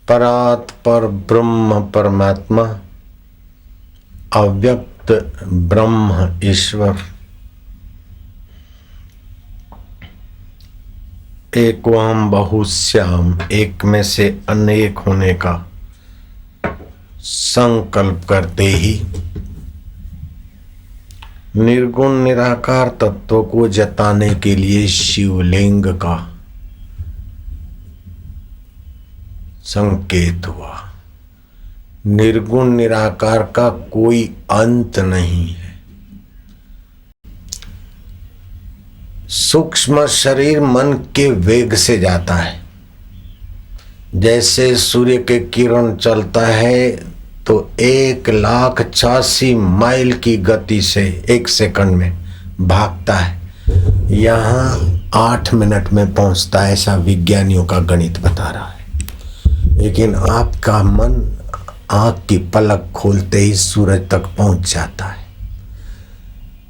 परात् पर ब्रह्म परमात्मा, अव्यक्त ब्रह्म ईश्वर, एकवहम बहुश्याम, एक में से अनेक होने का संकल्प करते ही निर्गुण निराकार तत्व को जताने के लिए शिवलिंग का संकेत हुआ। निर्गुण निराकार का कोई अंत नहीं है। सूक्ष्म शरीर मन के वेग से जाता है। जैसे सूर्य के किरण चलता है तो 1,86,000 माइल की गति से 1 सेकंड में भागता है, यहाँ 8 मिनट में पहुंचता है। ऐसा विज्ञानियों का गणित बता रहा है। लेकिन आपका मन आंख की पलक खोलते ही सूरज तक पहुंच जाता है।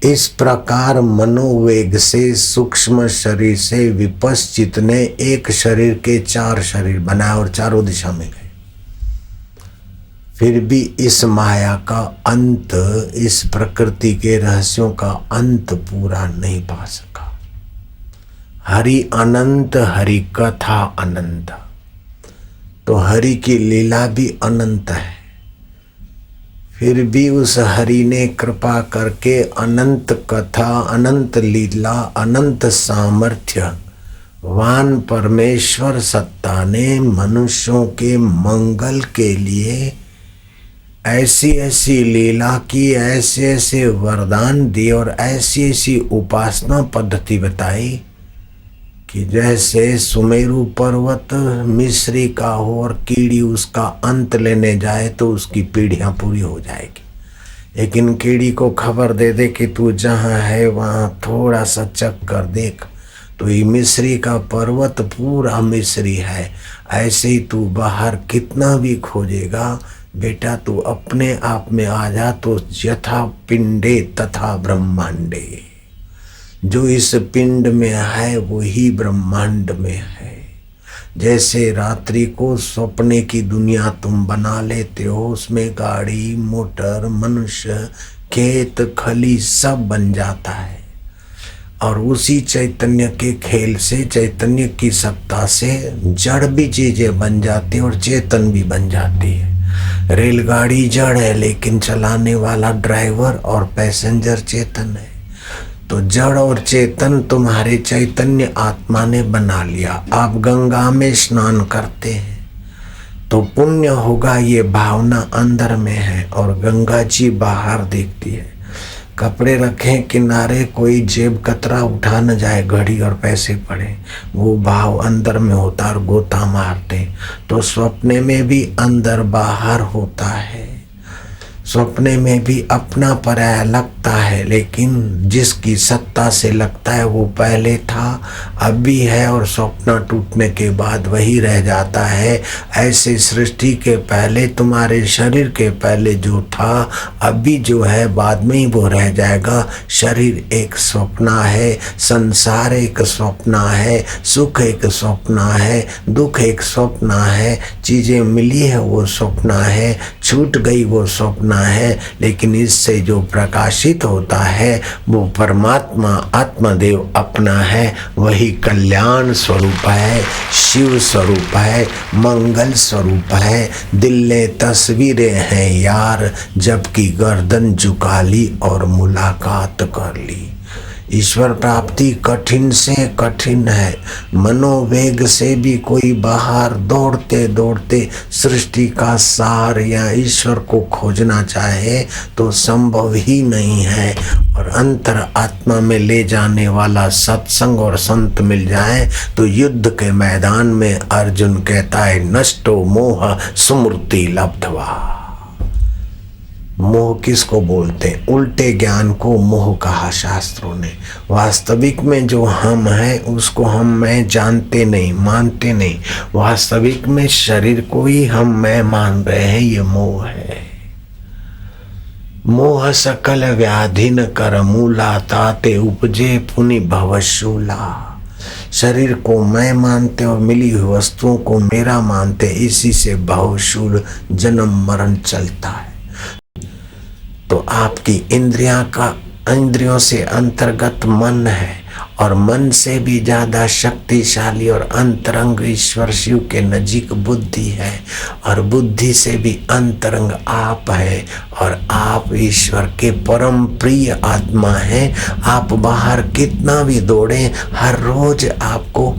इस प्रकार मनोवेग से सूक्ष्म शरीर से विपश्चित ने एक शरीर के 4 शरीर बनाए और चारों दिशा में गए। फिर भी इस माया का अंत, इस प्रकृति के रहस्यों का अंत पूरा नहीं पा सका। हरि अनंत, हरि कथा अनंत, तो हरि की लीला भी अनंत है। फिर भी उस हरि ने कृपा करके अनंत कथा, अनंत लीला, अनंत सामर्थ्य वान परमेश्वर सत्ता ने मनुष्यों के मंगल के लिए ऐसी ऐसी लीला की, ऐसे ऐसे वरदान दिए और ऐसी ऐसी उपासना पद्धति बताई कि जैसे सुमेरु पर्वत मिस्री का हो और कीड़ी उसका अंत लेने जाए तो उसकी पीढ़ियां पूरी हो जाएगी। लेकिन कीड़ी को खबर दे दे कि तू जहाँ है वहाँ थोड़ा सा चक कर देख, तो ये मिस्री का पर्वत पूरा मिस्री है। ऐसे ही तू बाहर कितना भी खोजेगा बेटा, तू अपने आप में आ जा तो यथा पिंडे तथा ब्रह्मांडे, जो इस पिंड में है वही ब्रह्मांड में है। जैसे रात्रि को सपने की दुनिया तुम बना लेते हो, उसमें गाड़ी, मोटर, मनुष्य, खेत, खली सब बन जाता है। और उसी चैतन्य के खेल से, चैतन्य की सत्ता से जड़ भी चीजें बन जाती है और चेतन भी बन जाती है। रेलगाड़ी जड़ है लेकिन चलाने वाला ड्राइवर और पैसेंजर चेतन है। तो जड़ और चेतन तुम्हारे चैतन्य आत्मा ने बना लिया। आप गंगा में स्नान करते हैं तो पुण्य होगा, ये भावना अंदर में है और गंगा जी बाहर दिखती है। कपड़े रखें किनारे, कोई जेब कतरा उठा न जाए, घड़ी और पैसे पड़े, वो भाव अंदर में होता और गोता मारते। तो सपने में भी अंदर बाहर होता है। सपने में भी अपना पराया लगता है, लेकिन जिसकी सत्ता से लगता है वो पहले था, अब भी है और स्वप्न टूटने के बाद वही रह जाता है। ऐसे सृष्टि के पहले, तुम्हारे शरीर के पहले जो था, अभी जो है बाद में ही वो रह जाएगा। शरीर एक स्वप्न है, संसार एक स्वप्न है, सुख एक स्वप्न है, दुख एक स्वप्न है, चीजें मिली है वो स्वप्न है, छूट गई वो स्वप्न है। लेकिन इससे जो प्रकाशित होता है वो परमात्मा आत्मदेव अपना है, वही कल्याण स्वरूप है, शिव स्वरूप है, मंगल स्वरूप है। दिल ने तस्वीरें हैं यार, जबकि गर्दन झुका ली और मुलाकात कर ली। ईश्वर प्राप्ति कठिन से कठिन है। मनोवेग से भी कोई बाहर दौड़ते दौड़ते सृष्टि का सार या ईश्वर को खोजना चाहे तो संभव ही नहीं है। और अंतर आत्मा में ले जाने वाला सत्संग और संत मिल जाए तो युद्ध के मैदान में अर्जुन कहता है, नष्टो मोह स्मृति लब्ध्वा। मोह किसको बोलते हैं? उल्टे ज्ञान को मोह कहा शास्त्रों ने। वास्तविक में जो हम हैं उसको हम मैं जानते नहीं, मानते नहीं। वास्तविक में शरीर को ही हम मैं मान रहे हैं, ये मोह है। मोह सकल व्याधि न कर मूला, ताते उपजे पुनि भवशूला। शरीर को मैं मानते और मिली हुई वस्तुओं को मेरा मानते, इसी से बहुशूल जन्म मरण चलता है। तो आपकी इंद्रियों से अंतर्गत मन है और मन से भी ज्यादा शक्तिशाली और अंतरंग ईश्वर शिव के नजीक बुद्धि है और बुद्धि से भी अंतरंग आप है और आप ईश्वर के परम प्रिय आत्मा हैं। आप बाहर कितना भी दौड़ें, हर रोज आपको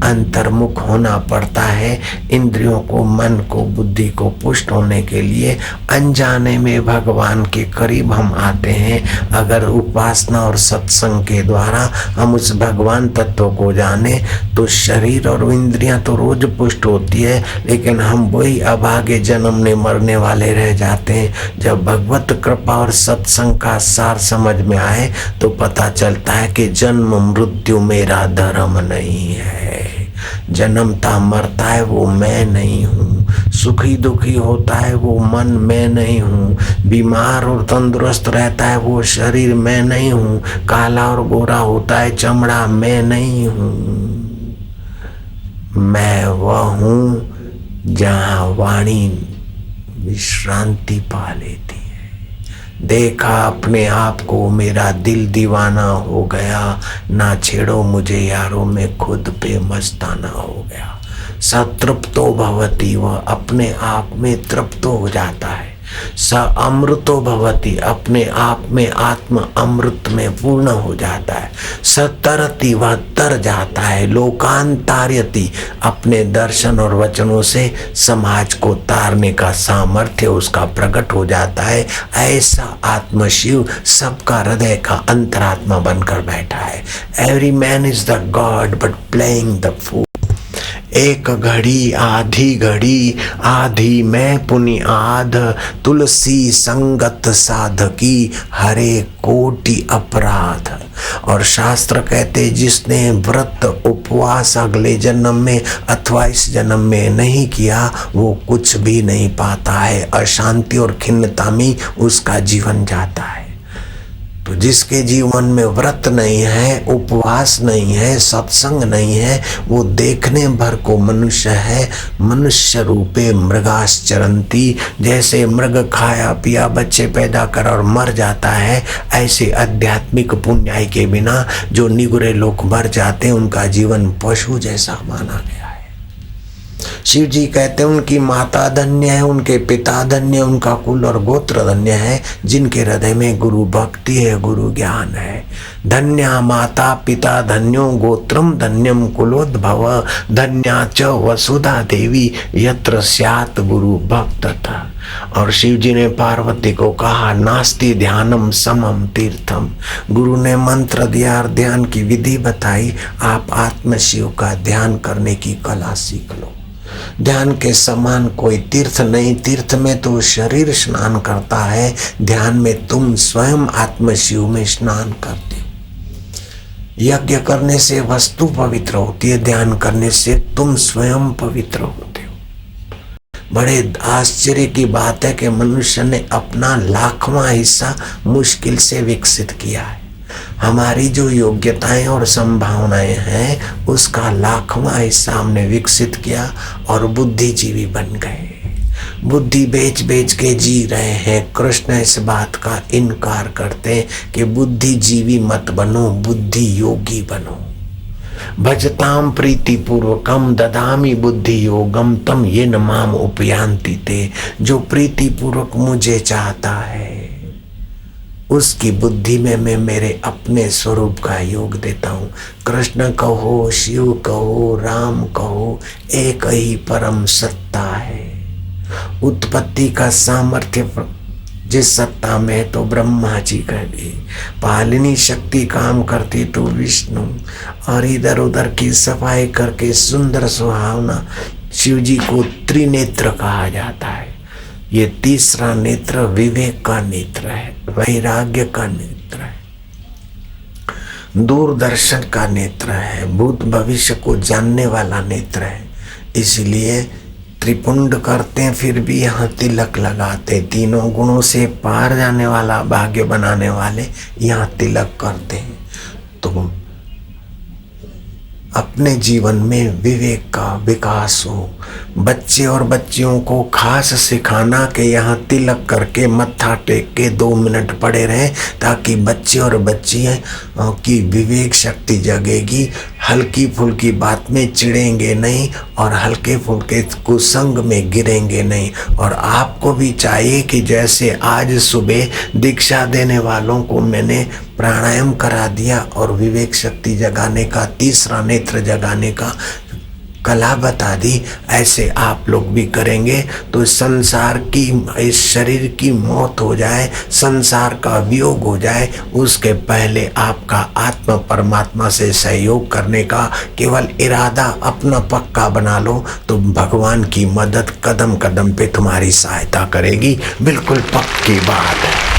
अंतर्मुख होना पड़ता है। इंद्रियों को, मन को, बुद्धि को पुष्ट होने के लिए अनजाने में भगवान के करीब हम आते हैं। अगर उपासना और सत्संग के द्वारा हम उस भगवान तत्व को जाने तो शरीर और इंद्रियां तो रोज पुष्ट होती है, लेकिन हम वही अभागे जन्मने मरने वाले रह जाते हैं। जब भगवत कृपा और सत्संग का सार समझ में आए तो पता चलता है कि जन्म मृत्यु मेरा धर्म नहीं है। जन्मता मरता है वो मैं नहीं हूँ, सुखी दुखी होता है वो मन मैं नहीं हूँ, बीमार और तंदुरुस्त रहता है वो शरीर मैं नहीं हूँ, काला और गोरा होता है चमड़ा मैं नहीं हूँ। मैं वह हूँ जहाँ वाणी विश्रांति पा लेती है। देखा अपने आप को, मेरा दिल दीवाना हो गया, ना छेड़ो मुझे यारों में खुद पे मस्ताना हो गया। सतृप्तो भवति, वह अपने आप में तृप्त हो जाता है। स अमृतो भवति, अपने आप में आत्म अमृत में पूर्ण हो जाता है। सतरति, वह तर जाता है। लोकांतार्यति, अपने दर्शन और वचनों से समाज को तारने का सामर्थ्य उसका प्रकट हो जाता है। ऐसा आत्मशिव सबका हृदय का अंतरात्मा बनकर बैठा है। Every man is the god but playing the fool. एक घड़ी आधी मैं पुनिआध, तुलसी संगत साधकी हरे कोटि अपराध। और शास्त्र कहते जिसने व्रत उपवास अगले जन्म में अथवा इस जन्म में नहीं किया वो कुछ भी नहीं पाता है। अशांति और खिन्नता में उसका जीवन जाता है। तो जिसके जीवन में व्रत नहीं है, उपवास नहीं है, सत्संग नहीं है, वो देखने भर को मनुष्य है। मनुष्य रूपे मृगाश्चरंती, जैसे मृग खाया पिया बच्चे पैदा कर और मर जाता है, ऐसे आध्यात्मिक पुण्याई के बिना जो निगुरे लोग मर जाते हैं उनका जीवन पशु जैसा माना गया है। शिव जी कहते हैं उनकी माता धन्य है, उनके पिता धन्य, उनका कुल और गोत्र धन्य है, जिनके हृदय में गुरु भक्ति है, गुरु ज्ञान है। धन्या माता पिता धन्यो गोत्रम धन्यम कुलोद्भव, धन्या च वसुधा देवी यत्र स्यात् गुरु भक्तता। और शिव जी ने पार्वती को कहा नास्ति ध्यानम समम तीर्थम। गुरु ने मंत्र दिया और ध्यान की विधि बताई। आप आत्म शिव का ध्यान करने की कला सीख लो। ध्यान के समान कोई तीर्थ नहीं। तीर्थ में तो शरीर स्नान करता है, ध्यान में तुम स्वयं आत्म शिव में स्नान करते हो। यज्ञ करने से वस्तु पवित्र होती है, ध्यान करने से तुम स्वयं पवित्र होते हो। बड़े आश्चर्य की बात है कि मनुष्य ने अपना 1,00,000वां हिस्सा मुश्किल से विकसित किया है। हमारी जो योग्यताएं और संभावनाएं हैं उसका 1,00,000वां हिस्सा हमने विकसित किया और बुद्धिजीवी बन गए। बुद्धि बेच बेच के जी रहे हैं। कृष्ण इस बात का इनकार करते हैं कि बुद्धिजीवी मत बनो, बुद्धि योगी बनो। भजताम प्रीति पूर्वकम ददामी बुद्धि योगम तम ये न माम उपयांति ते। जो प्रीति पूर्वक मुझे चाहता है उसकी बुद्धि में मैं मेरे अपने स्वरूप का योग देता हूँ। कृष्ण कहो, शिव कहो, राम कहो, एक ही परम सत्ता है। उत्पत्ति का सामर्थ्य जिस सत्ता में है तो ब्रह्मा जी कह गए, पालिनी शक्ति काम करती तो विष्णु, और इधर उधर की सफाई करके सुंदर सुहावना शिव जी को त्रिनेत्र कहा जाता है। ये तीसरा नेत्र विवेक का नेत्र है, वैराग्य का नेत्र है, दूरदर्शन का नेत्र है, भूत भविष्य को जानने वाला नेत्र है। इसलिए त्रिपुंड करते हैं फिर भी यहाँ तिलक लगाते। तीनों गुणों से पार जाने वाला भाग्य बनाने वाले यहाँ तिलक करते हैं। तो अपने जीवन में विवेक का विकास हो। बच्चे और बच्चियों को खास सिखाना कि यहाँ तिलक करके मत्था टेक के 2 मिनट पड़े रहें, ताकि बच्चे और बच्चियाँ की विवेक शक्ति जगेगी। हल्की फुल्की बात में चिढ़ेंगे नहीं और हल्के फुल्के कुसंग में गिरेंगे नहीं। और आपको भी चाहिए कि जैसे आज सुबह दीक्षा देने वालों को मैंने प्राणायाम करा दिया और विवेक शक्ति जगाने का, तीसरा नेत्र जगाने का कला बता दी, ऐसे आप लोग भी करेंगे तो संसार की, इस शरीर की मौत हो जाए, संसार का वियोग हो जाए, उसके पहले आपका आत्मा परमात्मा से सहयोग करने का केवल इरादा अपना पक्का बना लो तो भगवान की मदद कदम कदम पे तुम्हारी सहायता करेगी। बिल्कुल पक्की बात है।